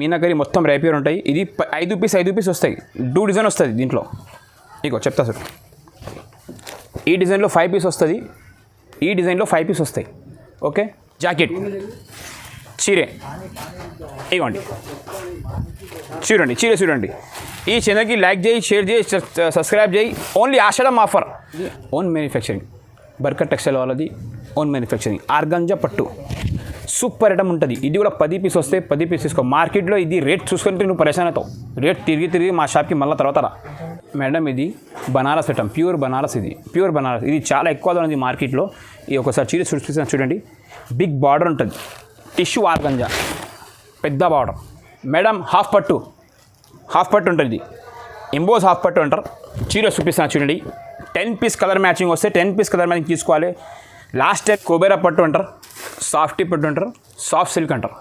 మీనాకరి మొత్తం రేపియర్ ఉంటాయి. ఇది 5 పీస్ వస్తాయి. 2 డిజైన్ వస్తుంది దీంట్లో. ఇగో చెప్తా సార్, ఈ డిజైన్లో 5 పీస్ వస్తుంది, ఈ డిజైన్లో 5 పీస్ వస్తాయి. ఓకే, జాకెట్ చీరే ఇవ్వండి, చూడండి. ఈ ఛానల్కి లైక్ చేయి, షేర్ చేయి, సబ్స్క్రైబ్ చేయి. Only Ashadham offer. Own manufacturing, Barkat textile వాళ్ళది ఓన్ మ్యానుఫ్యాక్చరింగ్. ఆర్గాంజా పట్టు సూపర్ ఐటమ్ ఉంటుంది. ఇది కూడా 10 పీస్ వస్తే 10 పీస్ తీసుకో. మార్కెట్లో ఇది రేట్ చూసుకుంటే నువ్వు పరేషాన్ అవుతావు. రేట్ తిరిగి మా షాప్కి మళ్ళీ తర్వాత రా. మేడం ఇది బనారస్ ఐటమ్, ప్యూర్ బనారస్. ఇది చాలా ఎక్కువ ఉంది మార్కెట్లో. ఇది ఒకసారి చీర చూడండి, బిగ్ బార్డర్ ఉంటుంది, టిష్యూ ఆర్గంజా, పెద్ద బార్డర్. మేడం హాఫ్ పట్టు ఉంటుంది, ఇది ఎంబోస్ హాఫ్ పట్టు అంటారు. చీర చూపిస్తాను చూడండి. 10 పీస్ కలర్ మ్యాచింగ్ వస్తే 10 పీస్ కలర్ మ్యాచింగ్ తీసుకోవాలి. లాస్ట్ టైం కొబేరా పట్టు అంటారు, సాఫ్టీ పట్టు అంటారు, సాఫ్ట్ సిల్క్ అంటారు.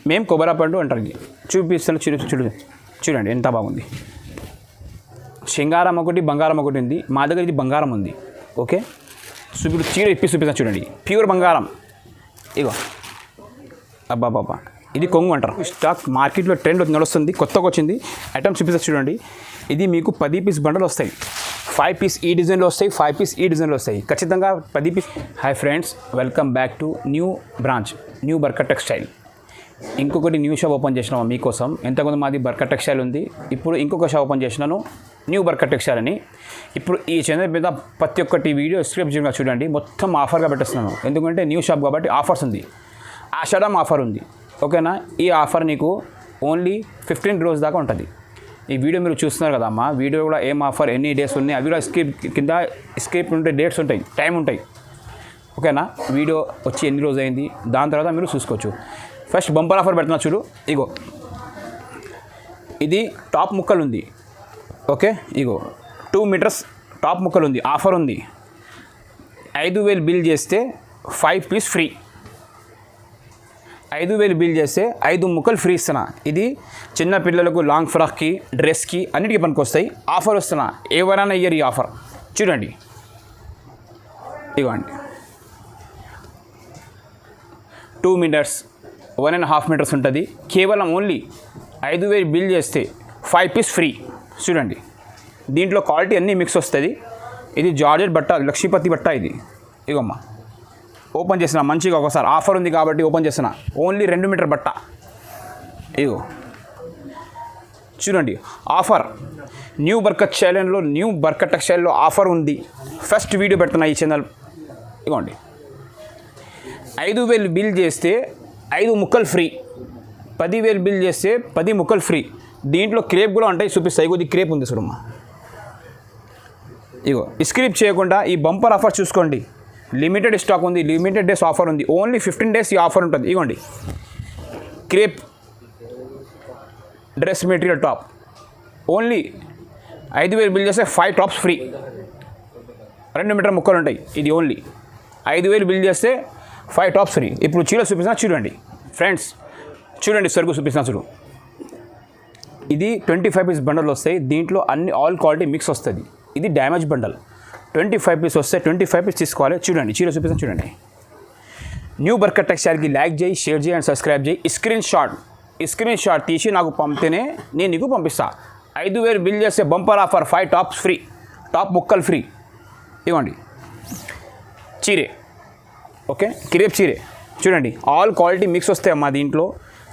మేము కొబేరా పట్టు అంటారు. ఇది చూపిస్తాను చూడండి ఎంత బాగుంది. సింగారం ఒకటి, బంగారం ఒకటి ఉంది. మా దగ్గర ఇది బంగారం ఉంది. ఓకే, ఇప్పుడు చీర చూపిస్తాను చూడండి, ప్యూర్ బంగారం. ఇగో అబ్బాబాబా, ఇది కొంగు అంటారు. స్టాక్ మార్కెట్లో ట్రెండ్ నడుస్తుంది, కొత్తగా వచ్చింది ఐటమ్ చూపిస్తా చూడండి. ఇది మీకు 10 పీస్ బండలు వస్తాయి. 5 పీస్ ఈ డిజైన్లో వస్తాయి, 5 పీస్ ఈ డిజైన్లో వస్తాయి. ఖచ్చితంగా 10 piece. Hi friends, welcome back to new branch, new Barkat textile. ఇంకొకటి న్యూ షాప్ ఓపెన్ చేసినాము మీకోసం. ఎంతమంది మాది బర్కత్ టెక్స్టైల్ ఉంది, ఇప్పుడు ఇంకొక షాప్ ఓపెన్ చేసినాను, న్యూ బర్కత్ టెక్స్టైల్ అని. ఇప్పుడు ఈ ఛానల్ మీద ప్రతి ఒక్కటి వీడియో స్క్రిప్ట్ చూడండి, మొత్తం ఆఫర్గా పెట్టేస్తున్నాను. ఎందుకంటే న్యూ షాప్ కాబట్టి ఆఫర్స్ ఉంది, ఆషాఢం ఆఫర్ ఉంది. ఓకేనా, ఈ ఆఫర్ నీకు ఓన్లీ 15 రోజు దాకా ఉంటుంది. ఈ వీడియో మీరు చూస్తున్నారు కదా అమ్మా, వీడియో కూడా ఏం ఆఫర్, ఎన్ని డేస్ ఉన్నాయి, అవి కూడా కింద స్క్రిప్ట్ ఉంటాయి, డేట్స్ ఉంటాయి, టైం ఉంటాయి. ఓకేనా, వీడియో వచ్చి ఎన్ని రోజు అయింది, దాని తర్వాత మీరు చూసుకోవచ్చు. ఫస్ట్ బంపర్ ఆఫర్ పెడుతున్నా చూడు. ఇగో ఇది టాప్ ముక్కలు ఉంది. ఓకే, ఇగో 2 మీటర్స్ టాప్ ముక్కలు ఉంది, ఆఫర్ ఉంది. 5,000 బిల్ చేస్తే 5 పీస్ ఫ్రీ. 5,000 బిల్ చేస్తే 5 ముక్కలు ఫ్రీ ఇస్తున్నా. ఇది చిన్న పిల్లలకు లాంగ్ ఫ్రాక్కి, డ్రెస్కి అన్నిటికీ పనికి వస్తాయి. ఆఫర్ వస్తున్నా, ఎవరైనా ఇయర్ ఈ ఆఫర్ చూడండి. ఇవ్వండి 2 మీటర్స్ 1.5 మీటర్స్ ఉంటుంది. కేవలం ఓన్లీ 5,000 బిల్ చేస్తే 5 పీస్ ఫ్రీ. చూడండి, దీంట్లో క్వాలిటీ అన్నీ మిక్స్ వస్తుంది. ఇది జార్జెట్ బట్ట, లక్ష్మీపతి బట్ట. ఇది ఇగమ్మా ఓపెన్ చేసిన మంచిగా, ఒకసారి ఆఫర్ ఉంది కాబట్టి ఓపెన్ చేసిన. ఓన్లీ 2 మీటర్ బట్ట. ఇగో చూడండి, ఆఫర్ న్యూ బర్కత్ టెక్స్టైల్లో, న్యూ బర్కత్ టెక్స్టైల్లో ఆఫర్ ఉంది. ఫస్ట్ వీడియో పెడుతున్నా ఈ ఛానల్. ఇగోండి 5,000 బిల్ చేస్తే 5 ముక్కలు ఫ్రీ. 10,000 బిల్ చేస్తే 10 ముక్కలు ఫ్రీ. దీంట్లో క్రేప్ కూడా ఉంటాయి, చూపిస్తాయి. ఇది క్రేప్ ఉంది చూడమ్మా. ఇగో స్క్రిప్ చేయకుండా ఈ బంపర్ ఆఫర్ చూసుకోండి. లిమిటెడ్ స్టాక్ ఉంది, లిమిటెడ్ డేస్ ఆఫర్ ఉంది. ఓన్లీ 15 డేస్ ఈ ఆఫర్ ఉంటుంది. ఇగోండి crepe dress material top. Only 5,000 bill చేస్తే 5 టాప్స్ ఫ్రీ. 2 మీటర్ ముక్కలు ఉంటాయి. ఇది ఓన్లీ 5,000 బిల్ చేస్తే 5 టాప్స్ ఫ్రీ. ఇప్పుడు చీర చూపిస్తున్నా చూడండి ఫ్రెండ్స్, చూడండి సరుకు చూపిస్తున్నా చూడు. ఇది 25 పీస్ బండల్ వస్తాయి. దీంట్లో అన్ని ఆల్ క్వాలిటీ మిక్స్ వస్తుంది. ఇది డ్యామేజ్ బండల్. 25 పీస్ వస్తే 25 పీస్ తీసుకోవాలి. చూడండి చీర చూపిస్తాను చూడండి. న్యూ బర్కత్ టెక్స్టైల్కి లైక్ చేయి, షేర్ చేయి అండ్ సబ్స్క్రైబ్ చేయి. స్క్రీన్ షాట్ తీసి నాకు పంపితేనే నేను నీకు పంపిస్తా. 5,000 బిల్ చేస్తే bumper offer, 5 tops free, top ముక్కలు ఫ్రీ. ఇవ్వండి చీరే. ఓకే, క్రేప్ చీరే చూడండి, ఆల్ క్వాలిటీ మిక్స్ వస్తాయి అమ్మా. దీంట్లో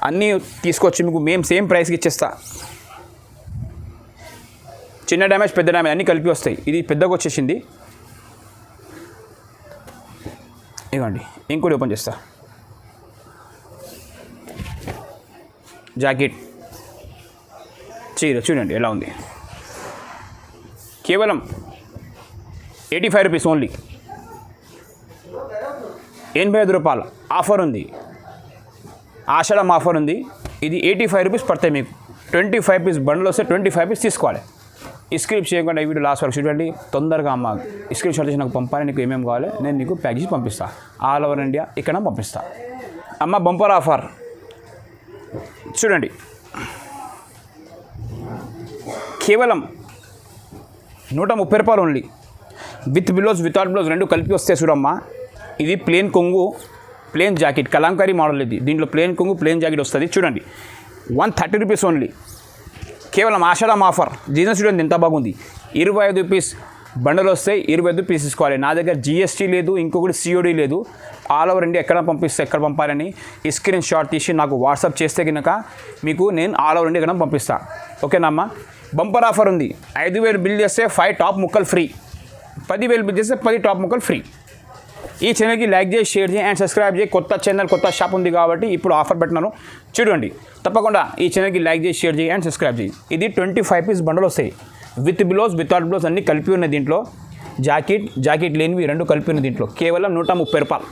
అన్నీ తీసుకొచ్చి మీకు మేము సేమ్ ప్రైస్కి ఇచ్చేస్తా. చిన్న డ్యామేజ్, పెద్ద డ్యామేజ్ అన్నీ కలిపి వస్తాయి. ఇది పెద్దగా వచ్చేసింది. ఇవ్వండి ఇంకోటి ఓపెన్ చేస్తా. జాకెట్ చీర చూడండి ఎలా ఉంది. కేవలం 85 రూపీస్ ఓన్లీ. 85 రూపాయలు ఆఫర్ ఉంది, ఆషాఢం ఆఫర్ ఉంది. ఇది 85 రూపీస్ పడతాయి మీకు. 25 పీస్ బండ్లు వస్తే 25 పీస్ తీసుకోవాలి. స్క్రిప్ట్ చేయకుండా ఈ వీడియో లాస్ట్ వరకు చూడండి. తొందరగా అమ్మ స్క్రీన్ షాట్ చేసి నాకు పంపాలి. నీకు ఏమేమి కావాలి నేను నీకు ప్యాక్ చేసి పంపిస్తాను. ఆల్ ఓవర్ ఇండియా ఇక్కడ పంపిస్తా. అమ్మ బంపర్ ఆఫర్ చూడండి, కేవలం 130 రూపాయలు only. With blouse, without blouse రెండు కలిపి వస్తే చూడమ్మా. ఇది ప్లేన్ కొంగు, ప్లేన్ జాకెట్, కలంకారీ మోడల్. ఇది దీంట్లో ప్లేన్ కొంగు, ప్లేన్ జాకెట్ వస్తుంది. చూడండి 130 రూపీస్ ఓన్లీ. కేవలం ఆషాఢం ఆఫర్. డిజైన్ చూడండి ఎంత బాగుంది. 25 రూపీస్ బండలు వస్తాయి, 25 రూపీస్ తీసుకోవాలి. నా దగ్గర జిఎస్టీ లేదు, ఇంకొకటి సిఓడి లేదు. ఆల్ ఓవర్ ఇండియా ఎక్కడ పంపిస్తే ఎక్కడ పంపాలని ఈ స్క్రీన్ షాట్ తీసి నాకు వాట్సాప్ చేస్తే కనుక మీకు నేను ఆల్ ఓవర్ ఇండియా ఎక్కడ పంపిస్తాను. ఓకేనా అమ్మా? బంపర్ ఆఫర్ ఉంది. 5,000 బిల్ చేస్తే 5 టాప్ ముక్కలు ఫ్రీ. 10,000 బిల్ చేస్తే 10 టాప్ ముక్కలు ఫ్రీ. ఈ ఛానల్కి లైక్ చేసి, షేర్ చేయి అండ్ సబ్స్క్రైబ్ చేయి. కొత్త ఛానల్, కొత్త షాప్ ఉంది కాబట్టి ఇప్పుడు ఆఫర్ పెట్టినాను చూడండి. తప్పకుండా ఈ ఛానల్కి లైక్ చేసి, షేర్ చేయి అండ్ సబ్స్క్రైబ్ చేయి. ఇది 25 పీస్ బండలు వస్తాయి. విత్ బ్లౌజ్, వితౌట్ బ్లౌజ్ అన్నీ కలిపి ఉన్నాయి దీంట్లో. జాకెట్ లేనివి 2 కలిపి ఉన్నాయి దీంట్లో. కేవలం 130 రూపాయలు.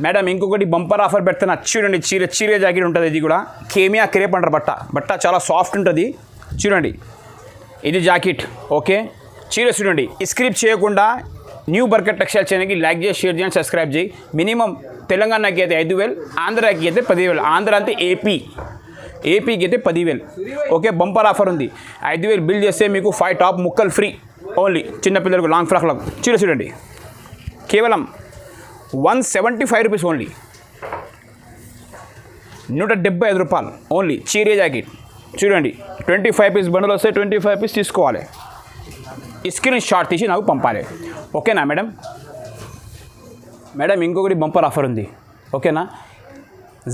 మేడం ఇంకొకటి బంపర్ ఆఫర్ పెడుతున్నా చూడండి. చీర జాకెట్ ఉంటుంది. ఇది కూడా కేమియా క్రేప్ అంటారు. బట్ట చాలా సాఫ్ట్ ఉంటుంది చూడండి. ఇది జాకెట్. ఓకే, చీర చూడండి. స్క్రిప్ట్ చేయకుండా న్యూ బర్కట్ టెక్స్టైల్ ఛానల్కి లైక్ చేసి, షేర్ చేయండి, సబ్స్క్రైబ్ చేయి. మినిమం తెలంగాణకి అయితే 5,000, ఆంధ్రాకి అయితే 10,000. ఆంధ్ర అంటే ఏపీకి అయితే 10,000. ఓకే, బంపర్ ఆఫర్ ఉంది. 5,000 బిల్ చేస్తే మీకు 5 టాప్ ముక్కలు ఫ్రీ ఓన్లీ. చిన్నపిల్లలకు లాంగ్ ఫ్రాక్లకు చీర చూడండి. కేవలం 175 రూపీస్ ఓన్లీ. 175 రూపాయలు ఓన్లీ. చీర జాకెట్ చూడండి. 25 పీస్ బండలు వస్తే 25 పీస్ తీసుకోవాలి. స్క్రీన్ షాట్ తీసి నాకు పంపాలి. ఓకేనా మేడం? ఇంకొకటి బంపర్ ఆఫర్ ఉంది. ఓకేనా?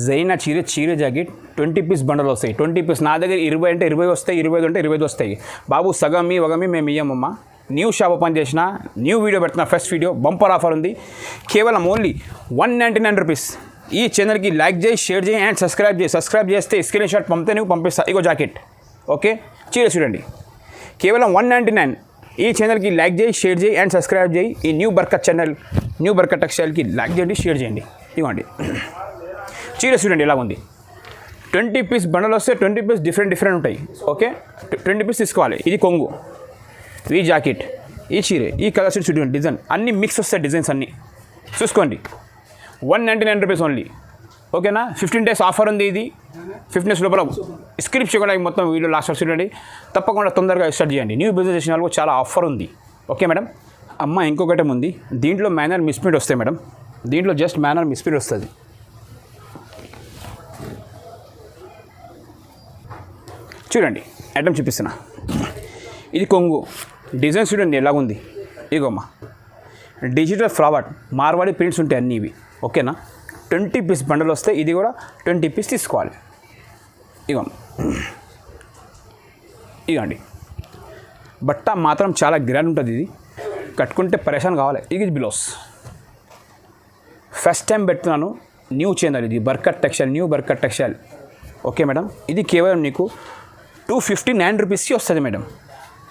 జైనా చీర జాకెట్ 20 పీస్ బండలు వస్తాయి. 20 పీస్. నా దగ్గర 20 అంటే 20 వస్తాయి, 25 అంటే 25 వస్తాయి. బాబు సగం వగమి మేము ఇయ్యమమ్మా. న్యూ షాప్ ఓపెన్ చేసిన, న్యూ వీడియో పెడుతున్నా. ఫస్ట్ వీడియో బంపర్ ఆఫర్ ఉంది. కేవలం ఓన్లీ 199 రూపీస్. ఈ ఛానల్కి లైక్ చేయి, షేర్ చేయి అండ్ సబ్స్క్రైబ్ చేయి. సబ్స్క్రైబ్ చేస్తే స్క్రీన్ షాట్ పంపితే నువ్వు పంపిస్తా. ఇగో జాకెట్. ఓకే, చీర చూడండి. కేవలం 199. ఈ ఛానల్కి లైక్ చేయి, షేర్ చేయి అండ్ సబ్స్క్రైబ్ చేయి. ఈ new Barkat channel, new Barkat టెక్స్టైల్కి like చేయండి, షేర్ చేయండి. ఇవ్వండి చీర చూడండి ఎలా ఉంది. 20 పీస్ బండలు వస్తే 20 పీస్ డిఫరెంట్ ఉంటాయి. ఓకే, 20 పీస్ తీసుకోవాలి. ఇది కొంగు, ఈ జాకెట్, ఈ చీర, ఈ కలర్స్ చూడండి. డిజైన్ అన్నీ మిక్స్ వస్తాయి. డిజైన్స్ అన్నీ చూసుకోండి. 199 రూపీస్ ఓన్లీ. ఓకేనా? 15 డేస్ ఆఫర్ ఉంది. ఇది 15 డేస్ లోపల స్క్రిప్ట్ చేయడానికి మొత్తం వీడియో లాస్ట్ వరకు చూడండి. తప్పకుండా తొందరగా స్టార్ట్ చేయండి. న్యూ బిజినెస్ చేసిన వాళ్ళకు చాలా ఆఫర్ ఉంది. Okay madam? అమ్మ ఇంకొకటి ఉంది. దీంట్లో మేనర్ మిస్ప్రింట్ వస్తాయి మేడం. దీంట్లో జస్ట్ మేనర్ మిస్ప్రింట్ వస్తుంది. చూడండి, ఐటమ్ చూపిస్తున్నా. ఇది కొంగు. డిజైన్ చూడండి ఎలాగుంది. ఇగోమ్మా, డిజిటల్ ఫ్లవర్ మార్వాడి ప్రింట్స్ ఉంటాయి అన్నీ ఇవి. ఓకేనా? 20 పీస్ బండలు వస్తాయి. ఇది కూడా 20 పీస్ తీసుకోవాలి. ఇగోండి. బట్ట మాత్రం చాలా గ్రాండ్ ఉంటుంది. ఇది కట్టుకుంటే పరేషాన్ కావాలి. ఇది బ్లౌజ్. ఫస్ట్ టైం పెడుతున్నాను. న్యూ ఛానల్ ఇది Barkat textile, new Barkat textile. Okay madam? ఇది కేవలం నీకు 259 రూపీస్కి వస్తుంది మేడం.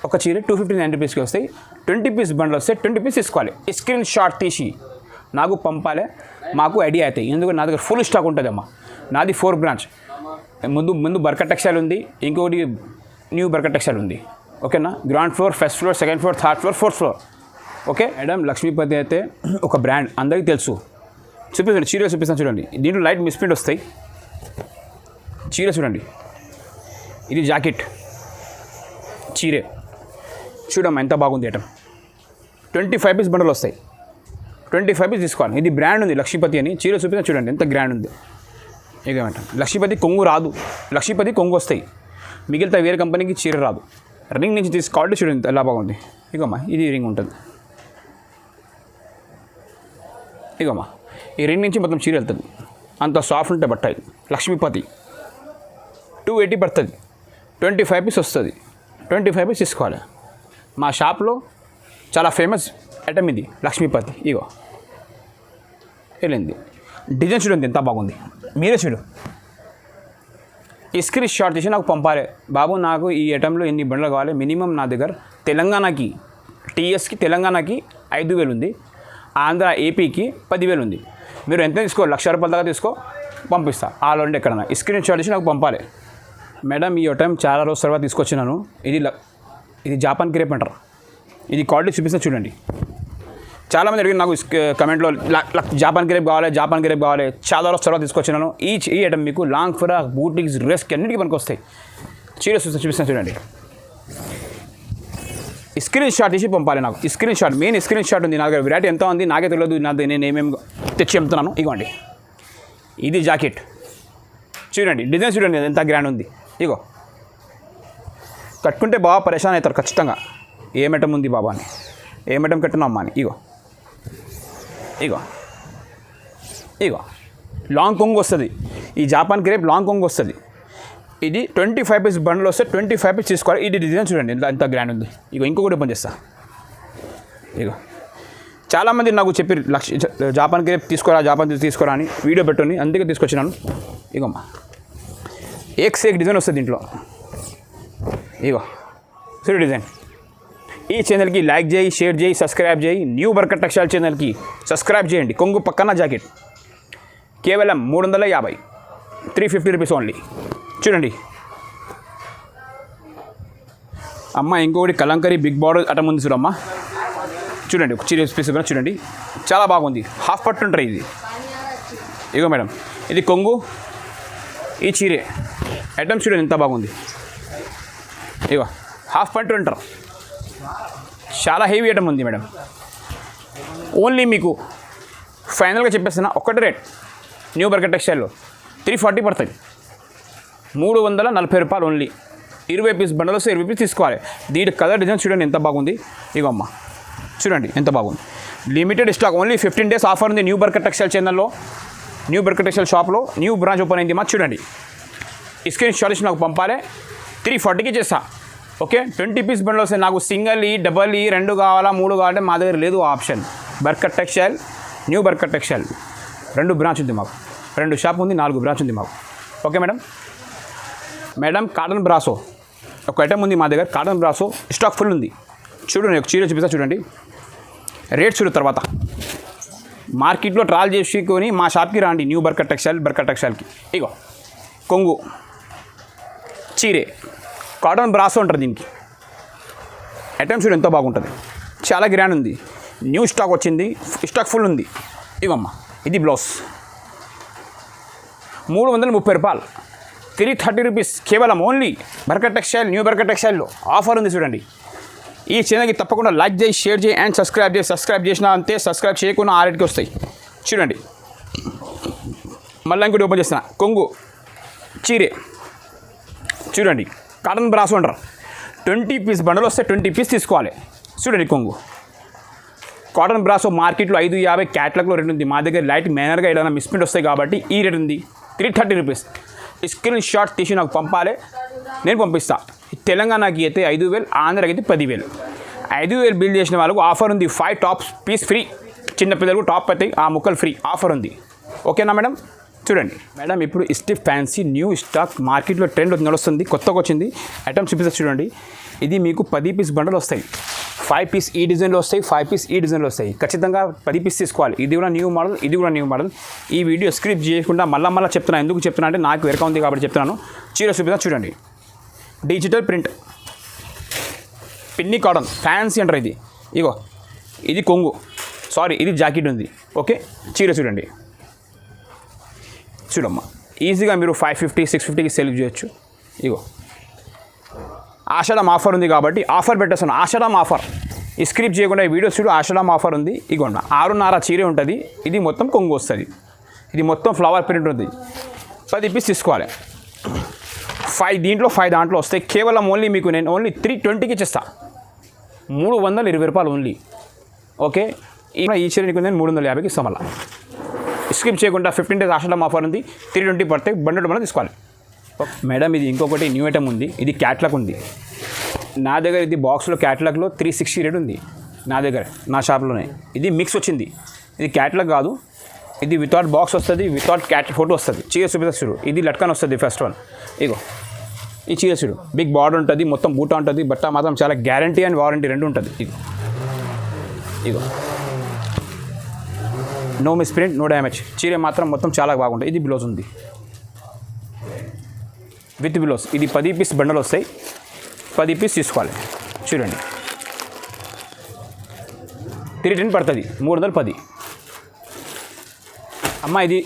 ఒక చీర 259 రూపీస్కి వస్తాయి. 20 పీస్ బండ్లు వస్తే 20 పీస్ తీసుకోవాలి. స్క్రీన్ షాట్ తీసి నాకు పంపాలి. మాకు ఐడియా అవుతాయి. ఎందుకంటే నా దగ్గర ఫుల్ స్టాక్ ఉంటుంది అమ్మా. నాది 4 బ్రాంచ్. ముందు బర్కట్ టెక్స్టైల్ ఉంది, ఇంకొకటి న్యూ బర్కట్ టెక్స్టైల్ ఉంది. ఓకేనా? Ground floor, first floor, second floor, third floor, fourth floor. Okay madam? Lakshmipati అయితే ఒక బ్రాండ్ అందరికీ తెలుసు. చూపిస్తాను, చీర చూపిస్తాను చూడండి. దీంట్లో లైట్ మిస్ప్రింట్ వస్తాయి. చీర చూడండి. ఇది జాకెట్, చీరే చూడమ్మా ఎంత బాగుంది ఐటమ్. 25 పీస్ బండలు వస్తాయి. 25 పీస్ తీసుకోవాలి. ఇది బ్రాండ్ ఉంది లక్ష్మీపతి అని. చీర చూపిస్తే చూడండి ఎంత గ్రాండ్ ఉంది. ఇదేమంట లక్ష్మీపతి కొంగు రాదు. లక్ష్మీపతి కొంగు వస్తాయి. మిగిలితే వేరే కంపెనీకి చీర రాదు. రింగ్ నుంచి తీసుకోవాలి. చూడండి ఎలా బాగుంది. ఇగమ్మా, ఇది రింగ్ ఉంటుంది. ఇగమ్మా, ఈ రింగ్ నుంచి మొత్తం చీర వెళ్తుంది. అంత సాఫ్ట్ ఉంటే బట్ట. ఇది లక్ష్మీపతి 280 పడుతుంది. 25 పీస్ వస్తుంది. 25 పీస్ తీసుకోవాలి. మా షాప్లో చాలా ఫేమస్ ఐటమ్ ఇది లక్ష్మీపతి. ఇగో వెళ్ళింది. డిజైన్ చూడండి ఎంత బాగుంది. మీరే చూడు. ఈ స్క్రీన్ షాట్ తీసి నాకు పంపాలి. బాబు నాకు ఈ ఐటెంలో ఎన్ని బండ్లు కావాలి. మినిమం నా దగ్గర తెలంగాణకి, టీఎస్కి తెలంగాణకి 5,000 ఉంది. ఆంధ్ర ఏపీకి 10,000 ఉంది. మీరు ఎంత తీసుకో, 1,00,000 రూపాయల దాకా తీసుకో, పంపిస్తా. ఆల్ ఉండి ఎక్కడన్నా ఈ స్క్రీన్ షాట్ తీసి నాకు పంపాలి. మేడం ఈ ఐటమ్ చాలా రోజుల తర్వాత తీసుకొచ్చినాను. ఇది జాపాన్ క్రేప్ అంటారు. ఇది క్వాలిటీ చూపిస్తే చూడండి. చాలామంది అడిగిన నాకు కమెంట్లో జాపాన్ క్రేప్ కావాలి, జాపాన్ క్రేప్ కావాలి. చాలా రోజుల తర్వాత తీసుకొచ్చినాను. ఈ ఐటమ్ మీకు లాంగ్ ఫ్రాక్, బూటిక్స్, డ్రెస్కి అన్నిటికీ మనకు వస్తాయి. చీర చూపిస్తాను చూడండి. స్క్రీన్ షాట్ తీసి పంపాలి నాకు. ఈ screen shot, main screen shot ఉంది. నా దగ్గర వెరైటీ ఎంత ఉంది నాకే తెలియదు. నేను ఏమేమి తెచ్చి చెప్తున్నాను. ఇవ్వండి. ఇది జాకెట్ చూడండి డిజైన్ చూడండి ఎంత గ్రాండ్ ఉంది. ఇగో కట్టుకుంటే బాగా పరేషాన్ అవుతారు ఖచ్చితంగా. ఏ మెటం ఉంది బాబా అని, ఏ మెటం కట్టున్నామ్మా అని. ఇగో ఇగో ఇగో లాంగ్ కొంగు వస్తుంది. ఈ జాపాన్ క్రేప్ లాంగ్ కొంగు వస్తుంది. ఇది 25 పీస్ బండ్లు వస్తే 25 పీస్ తీసుకోవాలి. ఇది డిజైన్ చూడండి ఎంత గ్రాండ్ ఉంది. ఇగో ఇంకొకటి ఓపెన్ చేస్తా. ఇగో చాలామంది నాకు చెప్పి జాపాన్ క్రేప్ తీసుకోరా అని వీడియో పెట్టుని, అందుకే తీసుకొచ్చినాను. ఇగోమ్మా ఏక్ సేక్ డిజైన్ వస్తుంది దీంట్లో. ఇగో చూడు డిజైన్. ఈ ఛానల్కి లైక్ చేయి, షేర్ చేయి, సబ్స్క్రైబ్ చేయి. న్యూ బర్కత్ టెక్స్టైల్ ఛానల్కి సబ్స్క్రైబ్ చేయండి. కొంగు పక్కన జాకెట్ కేవలం 350, 350 రూపీస్ ఓన్లీ. చూడండి అమ్మ, ఇంకొకటి కలంకరీ బిగ్ బార్డర్ అట ముందు చూడమ్మా. చూడండి ఒక చీర పీస్ కూడా చూడండి, చాలా బాగుంది. హాఫ్ పట్టు ఉంటుంది ఇది. ఇగో మేడం ఇది కొంగు, ఈ చీరే ఐటమ్ చూడండి ఎంత బాగుంది. ఇగో హాఫ్ పట్టు అంటారు, చాలా హెవీ ఐటమ్ ఉంది మేడం. ఓన్లీ మీకు ఫైనల్గా చెప్పేస్తున్నా ఒక్కటి రేట్ న్యూ బర్కత్ టెక్స్టైల్లో 340 పడుతుంది. 340 రూపాయలు ఓన్లీ. 20 పీస్ బండలు వస్తే 20 పీస్ తీసుకోవాలి. దీని కలర్ డిజైన్ చూడండి ఎంత బాగుంది. ఇగో అమ్మ చూడండి ఎంత బాగుంది. Limited stock, only 15 days offer ఉంది న్యూ బర్కత్ టెక్స్టైల్ ఛానల్లో, న్యూ బర్కత్ టెక్స్టైల్ షాప్లో న్యూ బ్రాంచ్ ఓపెన్ అయింది మా. చూడండి స్క్రీన్ షాట్ నాకు పంపాలి, 340కి చేస్తా. ఓకే 20 పీస్ బండ్లు వస్తాయి. నాకు సింగిల్ డబల్ 2 కావాలా 3 కావాలంటే మా దగ్గర లేదు option. Barkat textile, new Barkat textile 2 branch ఉంది మాకు, 2 షాప్ ఉంది, 4 బ్రాంచ్ ఉంది మాకు. ఓకే మేడం కాటన్ బ్రాసో ఒక ఐటమ్ ఉంది మా దగ్గర. కాటన్ బ్రాసో స్టాక్ ఫుల్ ఉంది. చూడండి ఒక చీర చూపిస్తా చూడండి. రేట్ చూడు తర్వాత మార్కెట్లో ట్రాల్ చేసుకొని మా షాప్కి రాండి న్యూ బర్కత్ టెక్స్టైల్కి. ఇగో కొంగు చీరే కాటన్ బ్రాసో ఉంటుంది దీనికి. ఐటమ్ చూడు ఎంతో బాగుంటుంది, చాలా గ్రాండ్ ఉంది. న్యూ స్టాక్ వచ్చింది, స్టాక్ ఫుల్ ఉంది. ఇవమ్మ ఇది బ్లౌజ్ 330 రూపాయలు, 330 రూపీస్ కేవలం only Barkat textile, new Barkat టెక్స్టైల్లో ఆఫర్ ఉంది చూడండి. ఈ ఛానల్కి తప్పకుండా లైక్ చేయి, షేర్ చేయి అండ్ సబ్స్క్రైబ్ చేసినా అంతే. సబ్స్క్రైబ్ చేయకుండా 6కి వస్తాయి. చూడండి మళ్ళీ ఇంకోటి ఓపెన్ చేస్తున్నా. కొంగు చీరే చూడండి, కాటన్ బ్రాసో అంటారు. 20 పీస్ బండలు వస్తే 20 పీస్ తీసుకోవాలి. చూడండి కొంగు కాటన్ బ్రాసో మార్కెట్లో 550, క్యాట్లాగ్లో రేట్ ఉంది. మా దగ్గర లైట్ మేనర్గా ఏదైనా మిస్ప్రింట్ వస్తాయి కాబట్టి ఈ రేట్ ఉంది 330 రూపీస్. స్క్రీన్ షాట్ తీసి నాకు పంపాలి, నేను పంపిస్తాను. తెలంగాణకి అయితే 5,000, ఆంధ్రాకి అయితే 10,000. 5,000 బిల్ చేసిన వాళ్ళకు ఆఫర్ ఉంది. 5 టాప్స్ పీస్ ఫ్రీ. చిన్నపిల్లలకు టాప్ అయితే ఆ ముక్కలు ఫ్రీ ఆఫర్ ఉంది. ఓకేనా మేడం? చూడండి మేడం ఇప్పుడు స్టిఫ్ ఫ్యాన్సీ న్యూ స్టాక్ మార్కెట్లో ట్రెండ్ నడుస్తుంది, కొత్తగా వచ్చింది. ఐటమ్స్ చూపిస్తే చూడండి. ఇది మీకు 10 పీస్ బండలు వస్తాయి. 5 పీస్ ఈ డిజైన్లో వస్తాయి, 5 పీస్ ఈ డిజైన్లో వస్తాయి. ఖచ్చితంగా 10 పీస్ తీసుకోవాలి. ఇది కూడా న్యూ మోడల్, ఇది కూడా న్యూ మోడల్. ఈ వీడియో స్క్రిప్ట్ చేయకుండా మళ్ళీ చెప్తున్నాను. ఎందుకు చెప్తున్నా అంటే నాకు వెరక ఉంది కాబట్టి చెప్తున్నాను. చీర చూపిస్తా చూడండి. డిజిటల్ ప్రింట్ పిన్ని కాటన్ ఫ్యాన్సీ అంటారు ఇది. ఇగో ఇది కొంగు, ఇది జాకెట్ ఉంది. ఓకే చీర చూడండి. చూడమ్మా ఈజీగా మీరు 550, 650కి సెల్ చేయొచ్చు. ఇగో ఆషాఢం ఆఫర్ ఉంది కాబట్టి ఆఫర్ పెట్టేస్తాను. ఆషాఢం ఆఫర్ ఈ స్క్రిప్ట్ చేయకుండా ఈ వీడియో చూడు. ఆషాఢం ఆఫర్ ఉంది. ఇగోండి 6.5 చీరే ఉంటుంది. ఇది మొత్తం కొంగు వస్తుంది. ఇది మొత్తం ఫ్లవర్ ప్రింట్ ఉంది. 10 పీస్ తీసుకోవాలి. 5 దీంట్లో 5 దాంట్లో వస్తాయి. కేవలం ఓన్లీ మీకు నేను ఓన్లీ 320కి ఇచ్చేస్తా. 320 రూపాయలు ఓన్లీ. ఓకే ఈ చీర నీకు నేను 350కి ఇస్తాం. మళ్ళీ స్కిప్ చేయకుండా 15 డేస్ ఆషాఢం ఆఫర్ ఉంది. 320 పడితే బండి మనం తీసుకోవాలి. మేడం ఇది ఇంకొకటి న్యూ ఐటమ్ ఉంది. ఇది క్యాట్లాగ్ ఉంది నా దగ్గర. ఇది బాక్స్లో క్యాట్లాగ్లో 360 రేట్ ఉంది నా దగ్గర, నా షాప్లోనే. ఇది మిక్స్ వచ్చింది. ఇది క్యాట్లాగ్ కాదు, ఇది వితౌట్ బాక్స్ వస్తుంది, వితౌట్ క్యాట్ ఫోటో వస్తుంది. చీర చూపిస్తా చూడు. ఇది లట్కన్ వస్తుంది ఫస్ట్ వన్. ఇగో ఈ చీర చూడు, బిగ్ బార్డర్ ఉంటుంది, మొత్తం బూటా ఉంటుంది. బట్ట మాత్రం చాలా గ్యారంటీ అండ్ వారంటీ రెండు ఉంటుంది. ఇగో no miss print, no damage. చీర మాత్రం మొత్తం చాలా బాగుంటుంది. ఇది బ్లౌజ్ ఉంది విత్ బ్లౌజ్. ఇది 10 పీస్ బండలు వస్తాయి. 10 పీస్ తీసుకోవాలి. చూడండి 310 పడుతుంది, 310. అమ్మ ఇది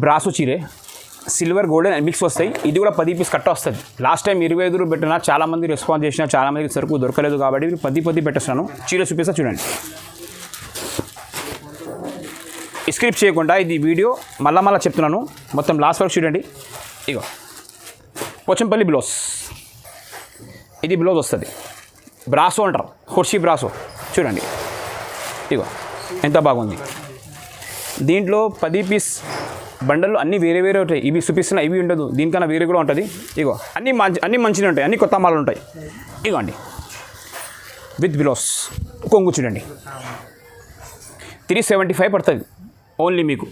బ్రాసు చీరే, సిల్వర్ గోల్డెన్ మిక్స్ వస్తాయి. ఇది కూడా 10 పీస్ కట్ట వస్తుంది. లాస్ట్ టైం 25 పెట్టినా చాలామంది రెస్పాన్స్ చేసినా, చాలామందికి సరుకు దొరకలేదు కాబట్టి 10 పెట్టేస్తున్నాను. చీర చూపిస్తా చూడండి. స్క్రిప్ట్ చేయకుండా ఇది వీడియో మళ్ళీ చెప్తున్నాను. మొత్తం లాస్ట్ వరకు చూడండి. ఇగో పోచంపల్లి బ్లౌజ్, ఇది బ్లౌజ్ వస్తుంది. బ్రాసో అంటారు, హుర్షీ బ్రాసో. చూడండి ఇగో ఎంత బాగుంది. దీంట్లో 10 పీస్ బండలు అన్నీ వేరే వేరే ఉంటాయి. ఇవి చూపిస్తున్నా, ఇవి ఉండదు, దీనికన్నా వేరే కూడా ఉంటుంది. ఇగో అన్నీ మంచిగా ఉంటాయి, అన్నీ కొత్త మాలు ఉంటాయి. ఇగోండి విత్ బ్లౌజ్ కొంగు చూడండి. 375 పడుతుంది ఓన్లీ మీకు.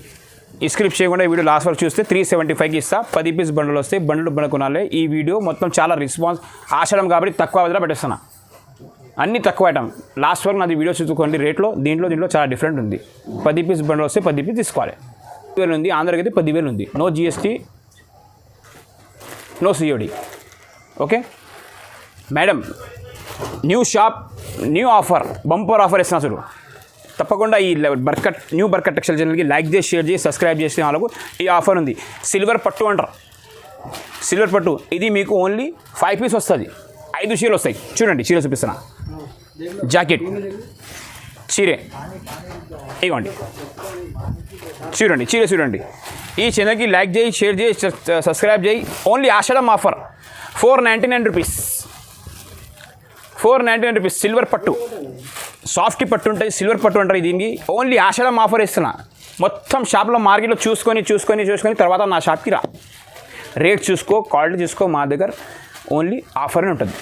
ఈ స్క్రిప్ట్ చేయకుండా ఈ వీడియో లాస్ట్ వరకు చూస్తే 375కి ఇస్తా. 10 పీస్ బండ్లు వస్తాయి, బండ్లు కొనాలి. ఈ వీడియో మొత్తం చాలా రెస్పాన్స్ ఆశడం కాబట్టి తక్కువ వదిలా పెట్టేస్తున్నా, అన్నీ తక్కువ ఐటమ్. లాస్ట్ వరకు నాది వీడియో చూసుకోండి రేట్లో. దీంట్లో చాలా డిఫరెంట్ ఉంది. 10 పీస్ బండ్లు వస్తే 10 పీస్ తీసుకోవాలి. 10,000 ఉంది, ఆంధ్రాకి అయితే 10,000 ఉంది. No GST, no COD. Okay madam, new shop, new offer, bumper offer ఇస్తున్నా చూడు. తప్పకుండా ఈ న్యూ బర్కట్ టెక్స్టైల్ ఛానల్కి లైక్ చేసి, షేర్ చేసి, సబ్స్క్రైబ్ చేసిన వాళ్ళకు ఈ ఆఫర్ ఉంది. సిల్వర్ పట్టు అంటారు, సిల్వర్ పట్టు. ఇది మీకు ఓన్లీ 5 పీస్ వస్తుంది, 5 చీరలు వస్తాయి. చూడండి చీర చూపిస్తున్నా. జాకెట్ చీరే ఇవ్వండి, చూడండి చీర చూడండి. ఈ ఛానల్కి లైక్ చేయి, షేర్ చేయి, సబ్స్క్రైబ్ చేయి. Only Ashadham offer 499 rupees, 499 rupees. Silver పట్టు, సాఫ్ట్ పట్టు ఉంటుంది, సిల్వర్ పట్టు అంటారు దీనికి. ఓన్లీ ఆషాఢం ఆఫర్ ఇస్తున్నా. మొత్తం షాప్లో మార్కెట్లో చూసుకొని తర్వాత నా షాప్కి రా. రేట్ చూసుకో, క్వాలిటీ చూసుకో. మా దగ్గర ఓన్లీ ఆఫర్ అని ఉంటుంది.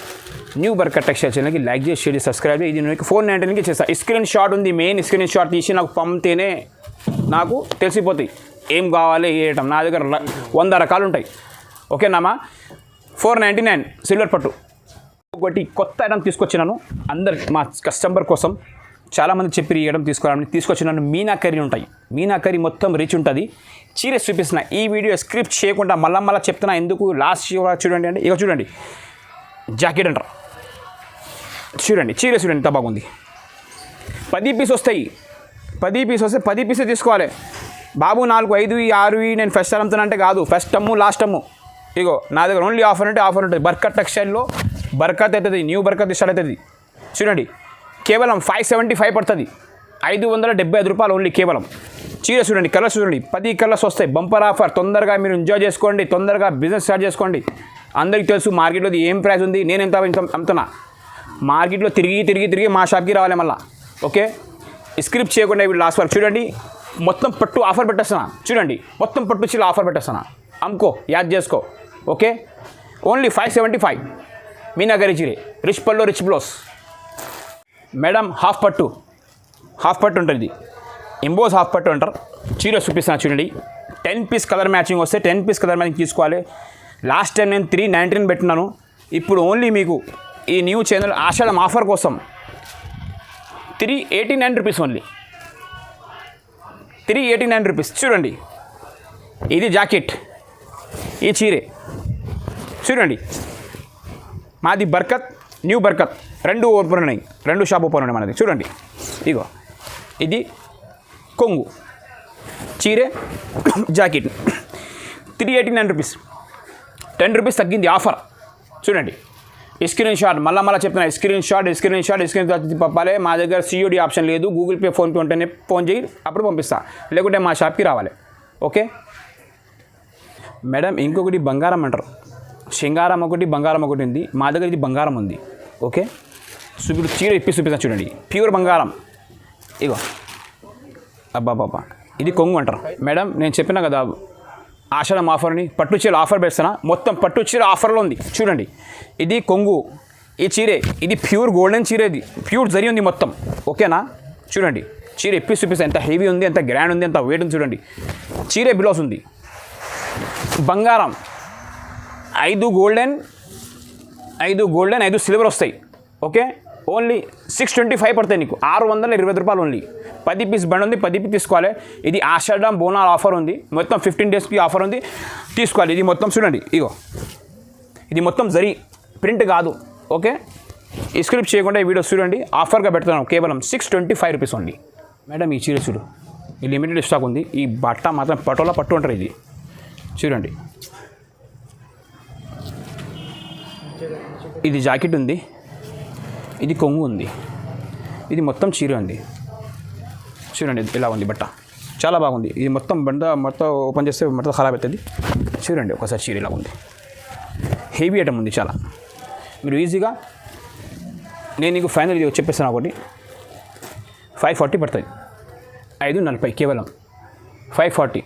న్యూ బర్కట్ టెక్స్టైల్ ఛానల్కి లైక్ చేసి, షేర్ చేసి, సబ్స్క్రైబ్ చేసి. ఇది మీకు 499కి చేస్తాను. స్క్రీన్ షాట్ ఉంది, మెయిన్ స్క్రీన్ షాట్ తీసి నాకు పంపితేనే నాకు తెలిసిపోతాయి ఏం కావాలి, ఏ ఐటమ్. నా దగ్గర 100 రకాలు ఉంటాయి. ఓకేనామా? 499 సిల్వర్ పట్టు. ఒకటి కొత్త ఐటమ్ తీసుకొచ్చినాను అందరు మా కస్టమర్ కోసం. చాలామంది చెప్పి ఈ ఐటమ్ తీసుకోవాలని తీసుకొచ్చినాను. మీనాకరీ ఉంటాయి, మీనాకరీ మొత్తం రిచ్ ఉంటుంది. చీర చూపిస్తున్నా. ఈ వీడియో స్క్రిప్ట్ చేయకుండా మళ్ళీ చెప్తున్నా ఎందుకు. లాస్ట్ చూడండి అంటే ఇక చూడండి, జాకెట్ అంటారు. చూడండి చీర చూడండి ఎంత బాగుంది. 10 పీస్ వస్తాయి, 10 పీస్ వస్తే 10 పీసే తీసుకోవాలి బాబు. 4, 5, 6 నేను ఫస్ట్ అమ్ముతున్నా అంటే కాదు, ఫస్ట్ అమ్ము లాస్ట్ అమ్ము. ఇగో నా దగ్గర ఓన్లీ ఆఫర్ అంటే ఆఫర్ ఉంటుంది. బర్కట్ టెక్స్టైల్లో బర్కత్ అవుతుంది, న్యూ బర్కత్ స్టార్ట్ అవుతుంది. చూడండి కేవలం 575 పడుతుంది, 575 రూపాయలు ఓన్లీ కేవలం. చీర చూడండి, కలర్స్ చూడండి, 10 కలర్స్ వస్తాయి. Bumper offer. తొందరగా మీరు ఎంజాయ్ చేసుకోండి, తొందరగా బిజినెస్ స్టార్ట్ చేసుకోండి. అందరికీ తెలుసు మార్కెట్లో ఏం ప్రైస్ ఉంది, నేను ఎంత అమ్ముతున్నా. మార్కెట్లో తిరిగి మా షాప్కి రావాలి మళ్ళీ. ఓకే స్క్రిప్ట్ చేయకుండా ఇప్పుడు లాస్ట్ వరకు చూడండి. మొత్తం పట్టు ఆఫర్ పెట్టేస్తున్నా. చూడండి మొత్తం పట్టు చీర ఆఫర్ పెట్టేస్తున్నా. అమ్ముకో, యాద్ చేసుకో. ఓకే ఓన్లీ 575 మీనాకరీ చీరే. రిచ్ పల్లో రిచ్ బ్లౌజ్. మేడం హాఫ్ పట్టు ఉంటుంది. ఎంబోస్ హాఫ్ పట్టు అంటారు. చీర చూపిస్తున్నా చూడండి. 10 పీస్ కలర్ మ్యాచింగ్ వస్తే 10 పీస్ కలర్ మ్యాచింగ్ తీసుకోవాలి. లాస్ట్ టైం నేను 399 పెట్టినాను. ఇప్పుడు ఓన్లీ మీకు ఈ న్యూ ఛానల్ ఆషాఢం ఆఫర్ కోసం 389 రూపీస్ ఓన్లీ. 389 రూపీస్. చూడండి ఇది జాకెట్, ఈ చీరే చూడండి. మాది బర్కత్, న్యూ బర్కత్, 2 ఓపెన్ ఉన్నాయి, 2 షాప్ ఓపెన్ ఉన్నాయి మనది. చూడండి ఇగో ఇది కొంగు, చీరే, జాకెట్. 389 రూపీస్. 10 రూపీస్ తగ్గింది ఆఫర్. చూడండి స్క్రీన్ షాట్. మళ్ళీ చెప్తున్నా, స్క్రీన్ షాట్ పంపాలి. మా దగ్గర సిఓడి ఆప్షన్ లేదు. గూగుల్ పే, ఫోన్పే ఉంటేనే ఫోన్ చేయి, అప్పుడు పంపిస్తా. లేకుంటే మా షాప్కి రావాలి. ఓకే మేడం, ఇంకొకటి బంగారం అంటారు. సింగారం ఒకటి, బంగారం ఒకటి ఉంది. మా దగ్గర ఇది బంగారం ఉంది. ఓకే ఇప్పుడు చీర చూపిస్తాను చూడండి. ప్యూర్ బంగారం. ఇగో అబ్బాబాబా, ఇది కొంగు అంటారు. మేడం నేను చెప్పినా కదా ఆషాఢం ఆఫర్ని, పట్టు చీర ఆఫర్ పెడతానా. మొత్తం పట్టు చీర ఆఫర్లో ఉంది. చూడండి ఇది కొంగు, ఈ చీరే. ఇది ప్యూర్ గోల్డెన్ చీర, ఇది ప్యూర్ జరీ ఉంది మొత్తం. ఓకేనా? చూడండి చీర చూపిస్తాను ఎంత హెవీ ఉంది, ఎంత గ్రాండ్ ఉంది, ఎంత వెయిట్ ఉంది. చూడండి చీరే బ్లౌజ్ ఉంది. బంగారం 5 గోల్డెన్, 5 సిల్వర్ వస్తాయి. ఓకే ఓన్లీ 625 పడతాయి నీకు. 620 రూపాయలు ఓన్లీ. 10 పీస్ బండి ఉంది, 10 పీస్ తీసుకోవాలి. ఇది ఆషాఢం బోనాల్ ఆఫర్ ఉంది. మొత్తం 15 డేస్కి ఆఫర్ ఉంది, తీసుకోవాలి. ఇది మొత్తం చూడండి ఇగో, ఇది మొత్తం జరీ ప్రింట్ కాదు. ఓకే స్క్రిప్ట్ చేయకుండా ఈ వీడియో చూడండి. ఆఫర్గా పెడుతున్నాను కేవలం 625 రూపీస్ ఓన్లీ. మేడం ఈ చీర చూడు, ఈ లిమిటెడ్ స్టాక్ ఉంది. ఈ బట్ట మాత్రం పటోలా పట్టు అంటారు. ఇది చూడండి, ఇది జాకెట్ ఉంది, ఇది కొంగు ఉంది, ఇది మొత్తం చీర ఉంది. చూడండి ఇలా ఉంది బట్ట. చాలా బాగుంది. ఇది మొత్తం మొత్తం ఓపెన్ చేస్తే మొత్తం ఖరాబ్ అవుతుంది. చూడండి ఒకసారి చీర ఇలా ఉంది. హెవీ ఐటమ్ ఉంది చాలా. మీరు ఈజీగా నేను నీకు ఫైనల్ ఇది చెప్పేస్తాను ఒకటి 540 పడుతుంది. 540 కేవలం 540.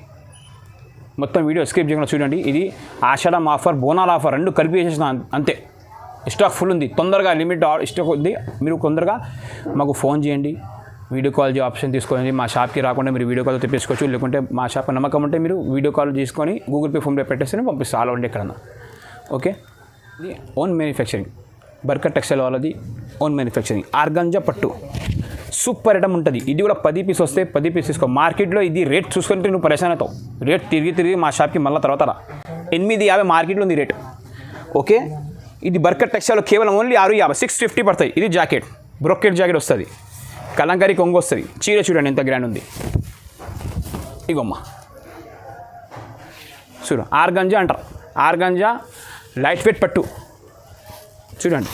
మొత్తం వీడియో స్కిప్ చేయకుండా చూడండి. ఇది ఆషాఢం ఆఫర్, బోనాల ఆఫర్ రెండు కలిపి చేసేసిన అంతే. స్టాక్ ఫుల్ ఉంది. తొందరగా లిమిట్ స్టాక్ ఉంది. మీరు తొందరగా మాకు ఫోన్ చేయండి, వీడియో కాల్ ఆప్షన్ తీసుకోండి. మా షాప్కి రాకుండా మీరు వీడియో కాల్ తెప్పించుకోవచ్చు. లేకుంటే మా షాప్ నమ్మకం ఉంటే మీరు వీడియో కాల్ తీసుకొని గూగుల్ పే, ఫోన్పే పెట్టేస్తే పంపిస్తాను ఆల్ ఓవర్ ఎక్కడన్నా. ఓకే, ఇది ఓన్ మ్యానుఫ్యాక్చరింగ్. బర్కత్ టెక్స్టైల్ వాళ్ళది ఓన్ మ్యానుఫ్యాక్చరింగ్. ఆర్గంజా పట్టు సూపర్ ఐటమ్ ఉంటుంది. ఇది కూడా 10 పీస్ వస్తే 10 పీస్ తీసుకో. మార్కెట్లో ఇది రేట్ చూసుకుంటే నువ్వు పరేషాన్ అవుతావు. రేట్ తిరిగి మా షాప్కి మళ్ళీ తర్వాత రా. 850 మార్కెట్లో ఉంది రేట్. ఓకే, ఇది బర్కత్ టెక్స్టైల్ కేవలం ఓన్లీ 650, 650 పడతాయి. ఇది జాకెట్, బ్రొకెట్ జాకెట్ వస్తుంది, కలంకారీ కొంగు వస్తుంది. చీర చూడండి ఎంత గ్రాండ్ ఉంది. ఇగోమ్మ చూడు, ఆర్గంజా అంటారు. ఆర్గంజా లైట్ వెయిట్ పట్టు చూడండి,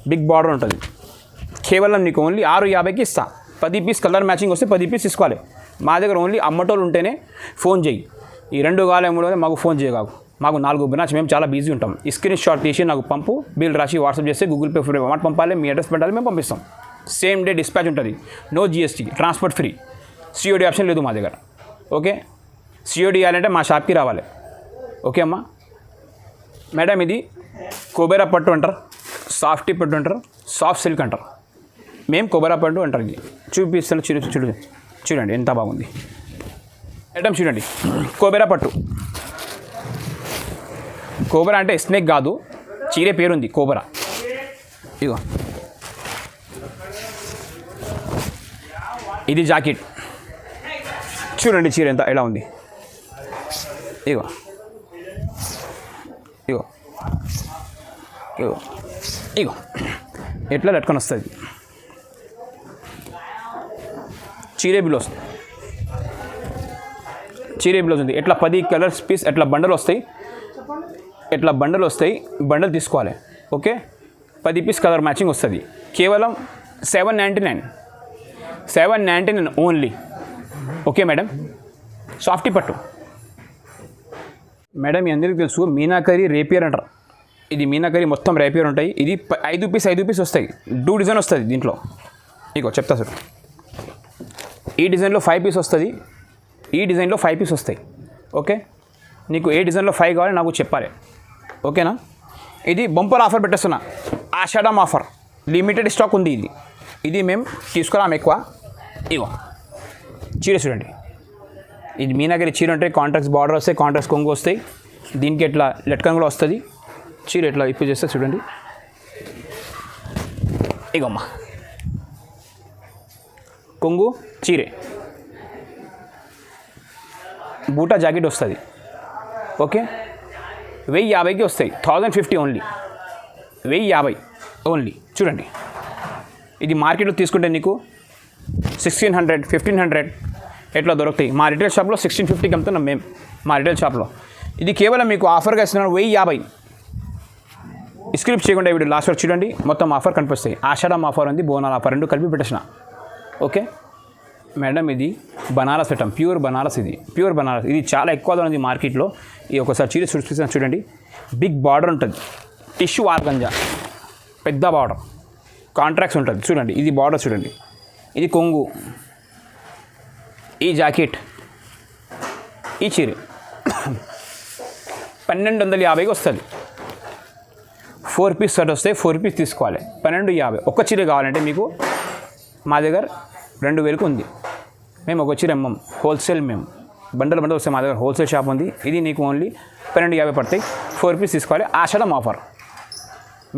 బిగ్ బార్డర్ ఉంటుంది. కేవలం నీకు ఓన్లీ 650కి ఇస్తా. 10 పీస్ కలర్ మ్యాచింగ్ వస్తే 10 పీస్ తీసుకోవాలి. మా దగ్గర ఓన్లీ అమ్మటోళ్ళు ఉంటేనే ఫోన్ చేయి. ఈ 2 కావాలి 3 మాకు ఫోన్ చేయగాకు. మాకు 4 బ్రాంచ్, మేము చాలా బిజీ ఉంటాం. ఈ స్క్రీన్ షాట్ తీసి నాకు పంపు, బిల్ రాసి వాట్సాప్ చేస్తే గూగుల్ పే, ఫోన్ అమౌంట్ పంపాలి, మీ అడ్రస్ పెట్టాలి, మేము పంపిస్తాం. సేమ్ డే డిస్పాచ్ ఉంటుంది. No GST, transport free. COD option లేదు మా దగ్గర. ఓకే, COD ఇవ్వాలంటే మా షాప్కి రావాలి. ఓకే అమ్మా. మేడం ఇది కోబెరా పట్టు అంటారు, సాఫ్టీ పట్టు అంటారు, సాఫ్ట్ సిల్క్ అంటారు. మేము కోబెరా పట్టు అంటారు. ఇది చూపిస్తాను, చూడండి ఎంత బాగుంది ఐటమ్. చూడండి కోబెరా పట్టు. కోబెరా అంటే స్నేక్ కాదు, చీరే పేరుంది కోబెరా. ఇగో ఇది జాకెట్. చూడండి చీర ఎంత ఎలా ఉంది. ఇగో ఇగో ఇగో ఇగో ఎట్లా లట్టుకొని వస్తుంది. చీరే బిల్ వస్తుంది. చీరే బిల్ వస్తుంది. ఎట్లా 10 కలర్స్ పీస్ ఎట్లా బండలు వస్తాయి. బండలు తీసుకోవాలి. ఓకే, 10 పీస్ కలర్ మ్యాచింగ్ వస్తుంది. కేవలం 799 ఓన్లీ. Okay madam. సాఫ్టీ పట్టు మేడం, మీ అందరికీ తెలుసు మీనాకరీ రేపియర్ అంటారు. ఇది మీనాకరీ మొత్తం రేపియర్ ఉంటాయి. ఇది 5 పీస్ వస్తాయి. 2 డిజైన్ వస్తుంది దీంట్లో. ఇగో చెప్తా సార్, ఈ డిజైన్లో 5 పీస్ వస్తుంది, ఈ డిజైన్లో 5 పీస్ వస్తాయి. ఓకే, నీకు ఏ డిజైన్లో 5 కావాలి నాకు చెప్పాలి. ఓకేనా. ఇది బంపర్ ఆఫర్ పెట్టేస్తున్నా, ఆషాఢం ఆఫర్, లిమిటెడ్ స్టాక్ ఉంది. ఇది మేము తీసుకురాం ఎక్కువ. ఇగో చీర చూడండి, ఇది మీనాకరీ చీర అంటే కాంట్రాక్ట్స్ బార్డర్ వస్తాయి, కాంట్రాక్ట్స్ కొంగు వస్తాయి. దీనికి ఎట్లా లట్కన్ కూడా వస్తుంది. చీర ఎట్లా ఇప్పు చేస్తే చూడండి. ఇగమ్మా కొంగు చీరే, బూటా జాకెట్ వస్తుంది. ఓకే, 1050కి వస్తాయి. 1050 ఓన్లీ, 1050 ఓన్లీ. చూడండి, ఇది మార్కెట్లో తీసుకుంటే నీకు 1600, 1500 ఎట్లా దొరుకుతాయి. మా రిటైల్ షాప్లో 1650కి అమ్ముతున్నాం మేము, మా రిటైల్ షాప్లో. ఇది కేవలం మీకు ఆఫర్గా ఇస్తున్నాను 1050. స్క్రిప్ట్ చేయకుండా వీడియో లాస్ట్ వరకు చూడండి, మొత్తం ఆఫర్ కనిపిస్తాయి. ఆషాఢం ఆఫర్ ఉంది, బోనాల ఆఫర్, రెండు కలిపి పెట్టేసిన. ఓకే మేడం, ఇది బనారస్ ఐటమ్, ప్యూర్ బనారస్. ఇది ప్యూర్ బనారస్, ఇది చాలా ఎక్కువగా ఉంది మార్కెట్లో. ఇది ఒకసారి చీర చూపిస్తాను చూడండి. బిగ్ బార్డర్ ఉంటుంది, టిష్యూ ఆర్గంజా, పెద్ద బార్డర్, కాంట్రాక్ట్స్ ఉంటుంది. చూడండి ఇది బార్డర్ చూడండి. ఇది కొంగు, ఈ జాకెట్, ఈ చీర 1250కి వస్తుంది. 4 పీస్ షర్ట్ వస్తే 4 పీస్ తీసుకోవాలి. 1250. ఒక్క చీర కావాలంటే మీకు మా దగ్గర 2000కి ఉంది. మేము ఒక చీర అమ్మం, హోల్సేల్. మేము బండలు వస్తే మా దగ్గర హోల్సేల్ షాప్ ఉంది. ఇది నీకు ఓన్లీ 1250 పడతాయి. 4 పీస్ తీసుకోవాలి. ఆషాఢం ఆఫర్.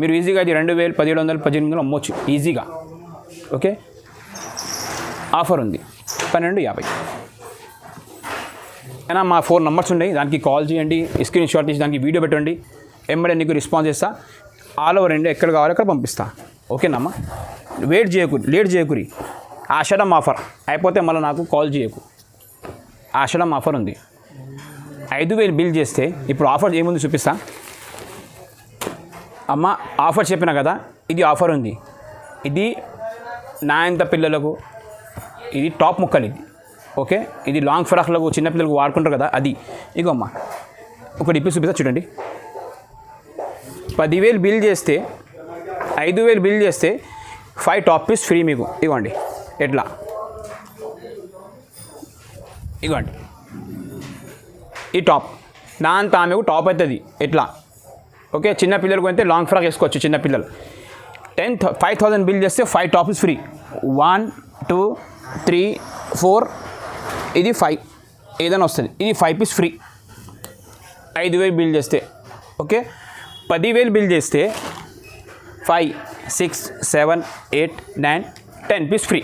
మీరు ఈజీగా ఇది 2000, 1700, 1800 అమ్మవచ్చు ఈజీగా. ఓకే, ఆఫర్ ఉంది 1250. అయినా మా 4 నంబర్స్ ఉన్నాయి, దానికి కాల్ చేయండి, స్క్రీన్ షాట్ తీసి దానికి వీడియో పెట్టండి. వెంబడే నీకు రెస్పాన్స్ చేస్తా. ఆల్ ఓవర్ ఇండియా ఎక్కడ కావాలో అక్కడ పంపిస్తా. ఓకేనమ్మా, లేట్ చేయకురి. ఆషాఢం ఆఫర్ అయిపోతే మళ్ళీ నాకు కాల్ చేయకు. ఆషాఢం ఆఫర్ ఉంది. 5000 బిల్ చేస్తే ఇప్పుడు ఆఫర్ ఏముంది చూపిస్తా. అమ్మ ఆఫర్ చెప్పిన కదా, ఇది ఆఫర్ ఉంది. ఇది నా ఇంత పిల్లలకు ఇది టాప్ ముక్కలు. ఇది ఓకే, ఇది లాంగ్ ఫ్రాక్లకు చిన్నపిల్లలకు వాడుకుంటారు కదా అది. ఇగో అమ్మ ఒకటి ఇప్పి చూపిస్తా చూడండి. 10,000 బిల్ చేస్తే 5,000 బిల్ చేస్తే 5 టాప్ పీస్ ఫ్రీ మీకు. ఇవ్వండి ఎట్లా, ఇవ్వండి ఈ టాప్ దాంతో ఆమెకు టాప్ అవుతుంది ఎట్లా. ఓకే, చిన్నపిల్లలకు అయితే లాంగ్ ఫ్రాక్ వేసుకోవచ్చు చిన్నపిల్లలు. 5,000 బిల్ చేస్తే 5 టాప్స్ ఫ్రీ. 1 2 3 4 ఇది 5 ఏదైనా వస్తుంది. ఇది 5 పీస్ ఫ్రీ 5,000 బిల్ చేస్తే. ఓకే, 10,000 బిల్ చేస్తే 5 6 7 8 9 10 పీస్ ఫ్రీ.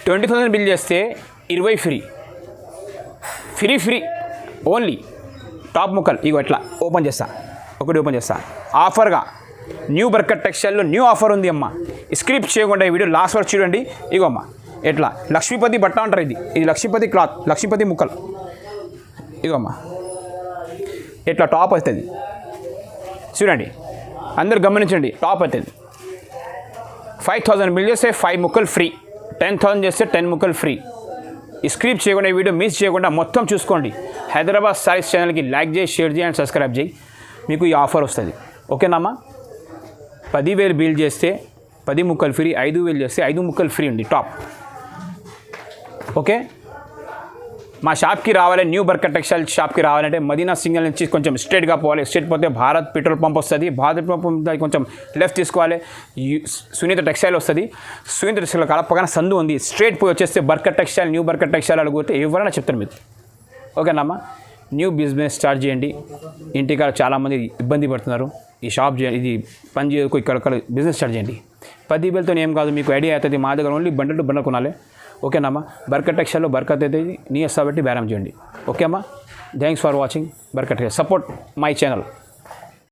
20,000 బిల్ చేస్తే 20 ఫ్రీ ఓన్లీ టాప్ ముక్కలు. ఇగో ఎట్లా ఓపెన్ చేస్తా, ఒకటి ఓపెన్ చేస్తా. ఆఫర్గా న్యూ బర్కత్ టెక్స్టైల్లో న్యూ ఆఫర్ ఉంది అమ్మ. స్క్రిప్ట్ చేయకుండా ఈ వీడియో లాస్ట్ వరకు చూడండి. ఇగో అమ్మ ఎట్లా లక్ష్మీపతి బట్ట అంటారు. ఇది లక్ష్మీపతి క్లాత్, లక్ష్మీపతి ముక్కలు. ఇగో అమ్మ ఎట్లా టాప్ అవుతుంది చూడండి, అందరూ గమనించండి. టాప్ అవుతుంది. 5,000 బిల్ చేస్తే 5 ముక్కలు ఫ్రీ. 10,000 చేస్తే 10 ముక్కలు ఫ్రీ. స్క్రిప్ట్ చేయకుండా ఈ వీడియో మిస్ చేయకుండా మొత్తం చూసుకోండి. హైదరాబాద్ సారీస్ ఛానల్కి లైక్ చేయి, షేర్ చేయి అండ్ సబ్స్క్రైబ్ చేయి. మీకు ఈ ఆఫర్ వస్తుంది. ఓకేనమ్మా, 10,000 బిల్ చేస్తే 10 ముక్కలు ఫ్రీ, 5,000 చేస్తే 5 ముక్కలు ఫ్రీ ఉంది టాప్. ఓకే, మా షాప్కి రావాలి, న్యూ బర్కత్ టెక్స్టైల్ షాప్కి రావాలంటే మదీనా సిగ్నల్ నుంచి కొంచెం స్ట్రైట్గా పోవాలి. స్ట్రైట్ పోతే భారత్ పెట్రోల్ పంప్ వస్తుంది. భారత్ పంప్ కొంచెం లెఫ్ట్ తీసుకోవాలి, సునీత టెక్స్టైల్ వస్తుంది. సునీత టెక్స్టైల్ కాడ పక్కన సందు ఉంది. స్ట్రైట్ పోయి వచ్చేస్తే Barkat textile, new Barkat textile అడిగితే ఎవరైనా చెప్తారు మీకు. ఓకేనమ్మా, న్యూ బిజినెస్ స్టార్ట్ చేయండి. ఇంటికాడ చాలామంది ఇబ్బంది పడుతున్నారు. ఈ షాప్ ఇది పని చేయకు, ఇక్కడ బిజినెస్ స్టార్ట్ చేయండి. 10,000తో ఏం కాదు, మీకు ఐడియా అవుతుంది. మా దగ్గర ఓన్లీ బండలు బండలు కొనాలి. ఓకేనమ్మా, బర్కత్ టెక్స్టైల్లో బర్కత్ అయితే నీ వస్తా బట్టి బేరం చేయండి. ఓకే అమ్మా, thanks for watching Barkat textile. Support my channel.